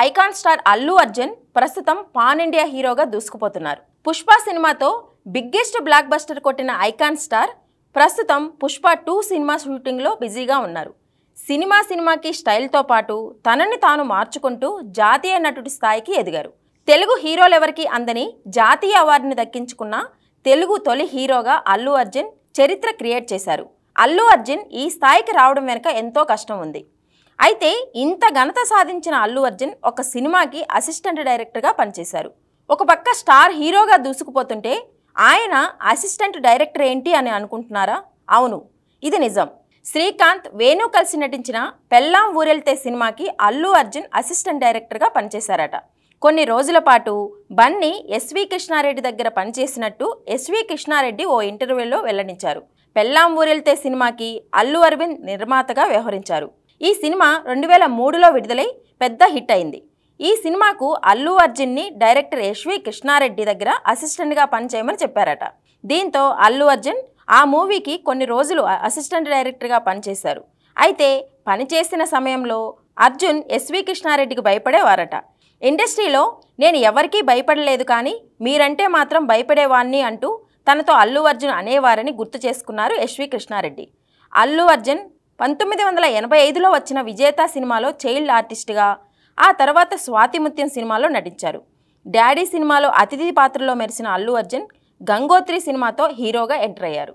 Icon star Allu Arjun ప్రస్తుతం pan India హీరోగా దూసుకుపోతున్నారు. పుష్ప సినిమాతో బిగ్గెస్ట్ బ్లాక్ బస్టర్ కొట్టిన ఐకాన్ స్టార్ ప్రస్తుతం పుష్ప 2 సినిమా షూటింగ్లో బిజీగా ఉన్నారు. సినిమాకి స్టైల్తో పాటు తనని తాను మార్చుకుంటూ జాతీయ నటుడి స్థాయికి ఎదిగారు. తెలుగు హీరోలెవరికి అందని జాతీయ అవార్డుని దక్కించుకున్న తెలుగు తొలి హీరోగా అల్లు అర్జున్ చరిత్ర క్రియేట్ చేశారు. అల్లు అర్జున్ ఈ స్థాయికి రావడం వెనుక ఎంతో కష్టం ఉంది. అయితే ఇంత ఘనత సాధించిన అల్లు అర్జున్ ఒక సినిమాకి అసిస్టెంట్ డైరెక్టర్గా పనిచేశారు. ఒక పక్క స్టార్ హీరోగా దూసుకుపోతుంటే ఆయన అసిస్టెంట్ డైరెక్టర్ ఏంటి అని అనుకుంటున్నారా? అవును, ఇది నిజం. శ్రీకాంత్, వేణు కలిసి నటించిన పెళ్ళాం ఊరెళ్తే సినిమాకి అల్లు అర్జున్ అసిస్టెంట్ డైరెక్టర్గా పనిచేశారట. కొన్ని రోజుల పాటు బన్నీ ఎస్వి కృష్ణారెడ్డి దగ్గర పనిచేసినట్టు ఎస్వి కృష్ణారెడ్డి ఓ ఇంటర్వ్యూలో వెల్లడించారు. పెళ్ళాం ఊరెళ్తే సినిమాకి అల్లు అరవింద్ నిర్మాతగా వ్యవహరించారు. ఈ సినిమా 2003లో విడుదలై పెద్ద హిట్ అయింది. ఈ సినిమాకు అల్లు అర్జున్ని డైరెక్టర్ ఎస్వి కృష్ణారెడ్డి దగ్గర అసిస్టెంట్గా పనిచేయమని చెప్పారట. దీంతో అల్లు అర్జున్ ఆ మూవీకి కొన్ని రోజులు అసిస్టెంట్ డైరెక్టర్గా పనిచేశారు. అయితే పనిచేసిన సమయంలో అర్జున్ ఎస్వి కృష్ణారెడ్డికి భయపడేవారట. ఇండస్ట్రీలో నేను ఎవరికీ భయపడలేదు, కానీ మీరంటే మాత్రం భయపడేవాణ్ణి అంటూ తనతో అల్లు అర్జున్ అనేవారని గుర్తు చేసుకున్నారు ఎస్వి కృష్ణారెడ్డి. అల్లు అర్జున్ 1985లో వచ్చిన విజేత సినిమాలో చైల్డ్ ఆర్టిస్ట్గా, ఆ తర్వాత స్వాతి ముత్యం సినిమాలో నటించారు. డాడీ సినిమాలో అతిథి పాత్రలో మెరిసిన అల్లు అర్జున్ గంగోత్రి సినిమాతో హీరోగా ఎంటర్ అయ్యారు.